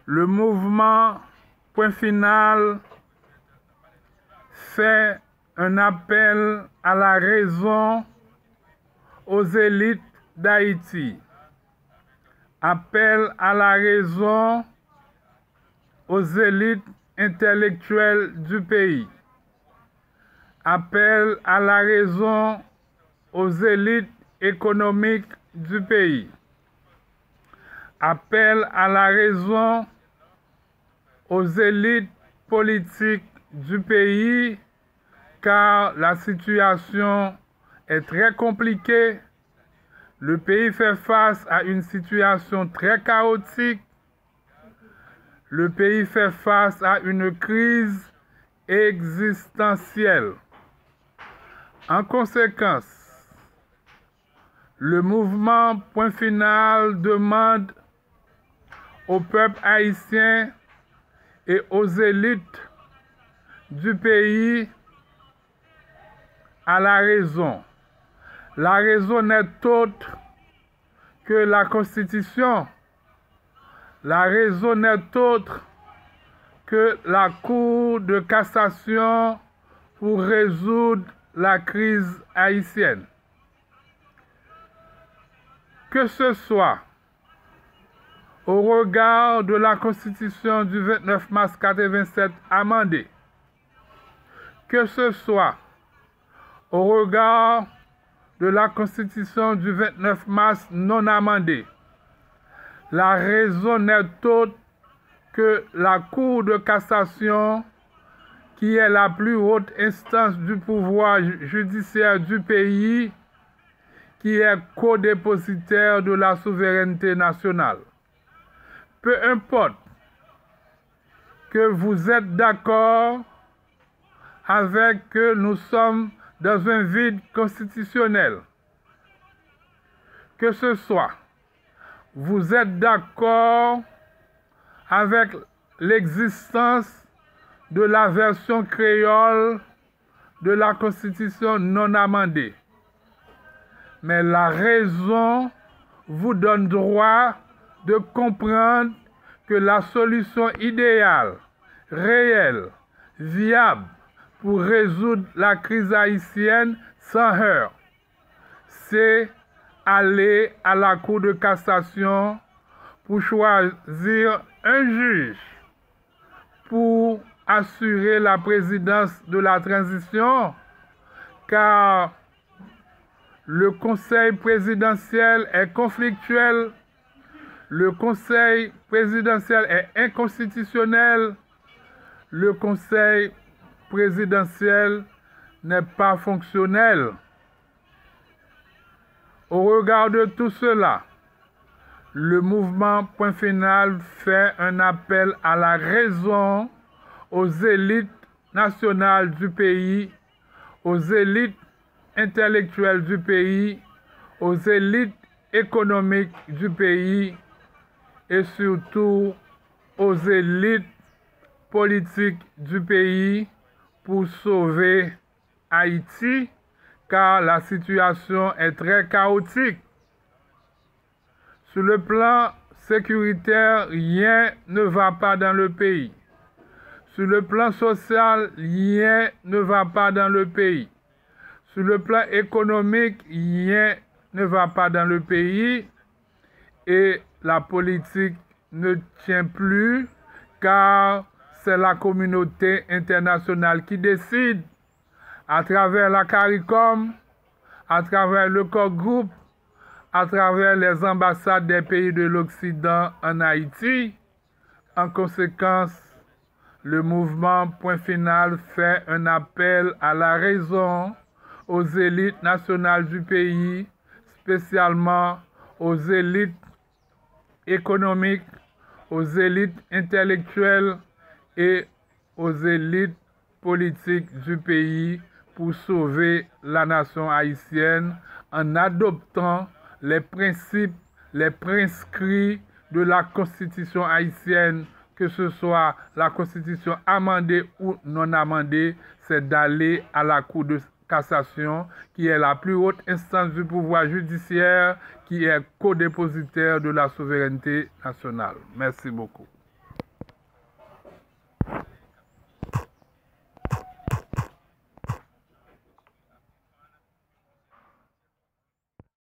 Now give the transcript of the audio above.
Le mouvement Point Final fait un appel à la raison aux élites d'Haïti. Appel à la raison aux élites intellectuelles du pays. Appel à la raison aux élites économiques du pays. Appel à la raison aux élites politiques du pays, car la situation est très compliquée. Le pays fait face à une situation très chaotique. Le pays fait face à une crise existentielle. En conséquence, le mouvement Point Final demande au peuple haïtien et aux élites du pays à la raison. La raison n'est autre que la Constitution. La raison n'est autre que la Cour de cassation pour résoudre la crise haïtienne. Que ce soit au regard de la Constitution du 29 mars 1987 amendée, que ce soit au regard de la Constitution du 29 mars non amendée, la raison n'est autre que la Cour de cassation, qui est la plus haute instance du pouvoir judiciaire du pays, qui est codépositaire de la souveraineté nationale. Peu importe que vous êtes d'accord avec que nous sommes dans un vide constitutionnel, que ce soit vous êtes d'accord avec l'existence de la version créole de la Constitution non amendée, mais la raison vous donne droit de comprendre que la solution idéale, réelle, viable pour résoudre la crise haïtienne sans heurts, c'est aller à la Cour de cassation pour choisir un juge pour assurer la présidence de la transition, car le Conseil présidentiel est conflictuel, le Conseil présidentiel est inconstitutionnel, le Conseil présidentiel n'est pas fonctionnel. Au regard de tout cela, le mouvement Point Final fait un appel à la raison aux élites nationales du pays, aux élites intellectuelles du pays, aux élites économiques du pays et surtout aux élites politiques du pays pour sauver Haïti, car la situation est très chaotique. Sur le plan sécuritaire, rien ne va pas dans le pays. Sur le plan social, rien ne va pas dans le pays. Sur le plan économique, rien ne va pas dans le pays. Et la politique ne tient plus, car c'est la communauté internationale qui décide à travers la CARICOM, à travers le Groupe, à travers les ambassades des pays de l'Occident en Haïti. En conséquence, le mouvement Point Final fait un appel à la raison aux élites nationales du pays, spécialement aux élites économiques, aux élites intellectuelles et aux élites politiques du pays pour sauver la nation haïtienne en adoptant les principes, les prescrits de la Constitution haïtienne, que ce soit la Constitution amendée ou non amendée, c'est d'aller à la Cour de cassation, qui est la plus haute instance du pouvoir judiciaire, qui est codépositaire de la souveraineté nationale. Merci beaucoup.